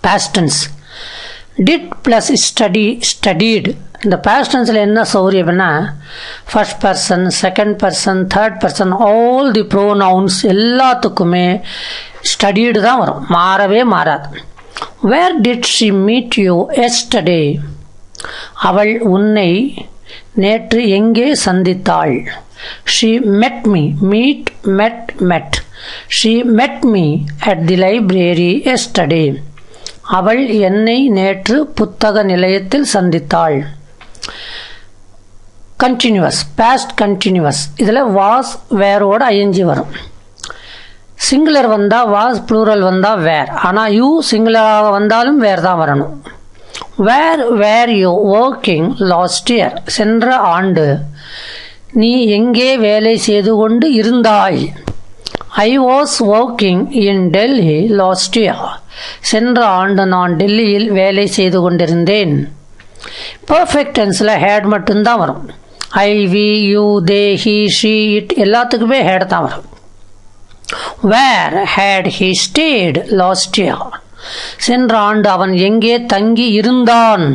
past tense. Did plus studied. இந்த past tenseல என்ன சௌரியம்னா first person, second person, third person, all the pronouns எல்லாத்துக்குமே studied தான் வரும், மாறவே மாறாது. Where did she meet you yesterday? அவள் உன்னை நேற்று எங்கே சந்தித்தாள்? She met me. Meet, met. She met me at the library yesterday. அவள் என்னை நேற்று புத்தக நிலையத்தில் சந்தித்தாள். Continuous, past continuous. இதில் வாஸ் வேரோட ஐஎன்ஜி வரும். சிங்குலர் வந்தால் வாஸ், ப்ளூரல் வந்தால் வேர். ஆனால் யூ சிங்குலராக வந்தாலும் வேர் தான் வரணும். Were you working last year? சென்ற ஆண்டு நீ எங்கே வேலை செய்து கொண்டு இருந்தாய்? I was working in Delhi last year. சென்ற ஆண்டு நான் டெல்லியில் வேலை செய்து கொண்டிருந்தேன். பர்ஃபெக்ட் டென்ஸில் ஹேட் மட்டும்தான் வரும். I, we, you, they, he, she, it எல்லாத்துக்குமே ஹேட் தான் வரும். Where had he stayed last year? சென்ற ஆண்டு அவன் எங்கே தங்கி இருந்தான்?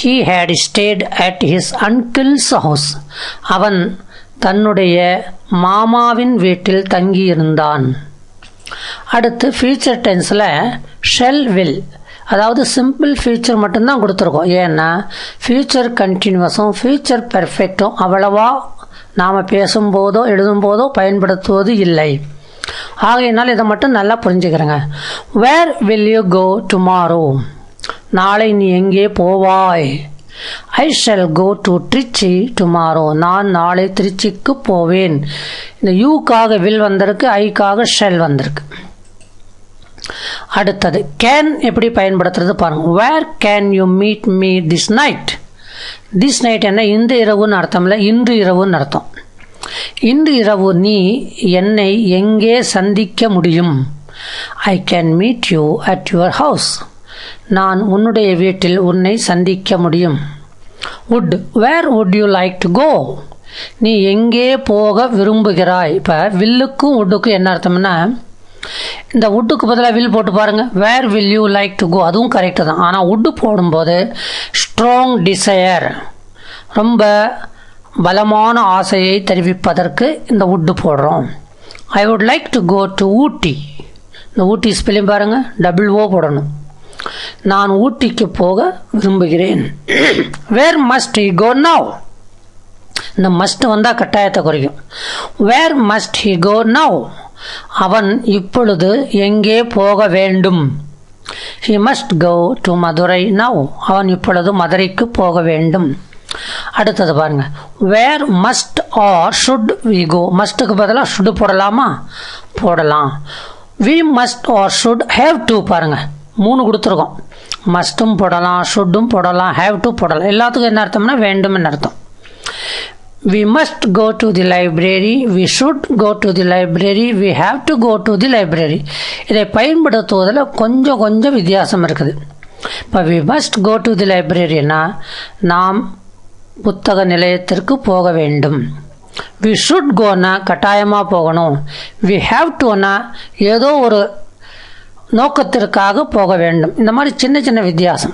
He had stayed at his uncle's house. அவன் தன்னுடைய மாமாவின் வீட்டில் தங்கியிருந்தான். அடுத்து ஃபியூச்சர் டென்ஸில் ஷெல் வில், அதாவது சிம்பிள் ஃபியூச்சர் மட்டும்தான் கொடுத்துருக்கோம். ஏன்னா ஃபியூச்சர் கண்டினியூஸும் ஃபியூச்சர் பெர்ஃபெக்டும் அவ்வளவா நாம் பேசும்போதோ எழுதும்போதோ பயன்படுத்துவது இல்லை. ஆகையினால் இதை மட்டும் நல்லா புரிஞ்சுக்கிறேங்க. Where will you go tomorrow? நாளை நீ எங்கே போவாய்? I shall go to Trichy tomorrow. நான் நாளை திருச்சிக்கு போவேன். இந்த யூக்காக வில் வந்திருக்கு, ஐக்காக ஷெல் வந்திருக்கு. அடுத்தது கேன் எப்படி பயன்படுத்துறது பாருங்க. Where can you meet me this night? This night என்ன இந்த இரவுன்னு அர்த்தம் இல்லை, இன்று இரவுன்னு அர்த்தம். இன்று இரவு நீ என்னை எங்கே சந்திக்க முடியும்? I can meet you at your house. நான் உன்னுடைய வீட்டில் உன்னை சந்திக்க முடியும். would, where would you like to go? நீ எங்கே போக விரும்புகிறாய்? இப்போ வில்லுக்கும் வுட்டுக்கும் என்ன அர்த்தம்னா, இந்த வுட்டுக்கு பதிலாக வில் போட்டு பாருங்க. Where will you like to go, அதுவும் கரெக்டு தான். ஆனால் வுட்டு போடும்போது ஸ்ட்ராங் டிசையர், ரொம்ப பலமான ஆசையை தெரிவிப்பதற்கு இந்த வுட்டு போடுறோம். I would like to go to Ooty. இந்த ஊட்டி ஸ்பெல்லிங் பாருங்க, டபுள் ஓ போடணும். நான் ஊட்டிக்கு போக விரும்புகிறேன். Where must he go now? இந்த மஸ்ட் வந்தால் கட்டாயத்தை குறைக்கும். Where must he go now? அவன் இப்பொழுது எங்கே போக வேண்டும்? He must go to Madurai now. அவன் இப்பொழுது மதுரைக்கு போக வேண்டும். அடுத்தது பாருங்க. Where must or should we go? மஸ்ட்டுக்கு பதிலாக ஷுட் போடலாமா? போடலாம். We must or should have to பாருங்க, 3 கொடுத்துருக்கோம். மஸ்ட்டும் போடலாம், ஷுட்டும் போடலாம், ஹேவ் டு போடலாம். எல்லாத்துக்கும் என்ன அர்த்தம்னா வேண்டும் அர்த்தம். We must go to the library, we should go to the library, we have to go to the library. இதை பயன்படுத்துவதில் கொஞ்சம் வித்தியாசம் இருக்குது. இப்போ we must go to the லைப்ரரினா நாம் புத்தக நிலையத்திற்கு போக வேண்டும். வி ஷுட் கோனா கட்டாயமாக போகணும். வி ஹேவ் டுனா ஏதோ ஒரு நோக்கத்திற்காக போக வேண்டும். இந்த மாதிரி சின்ன வித்தியாசம்.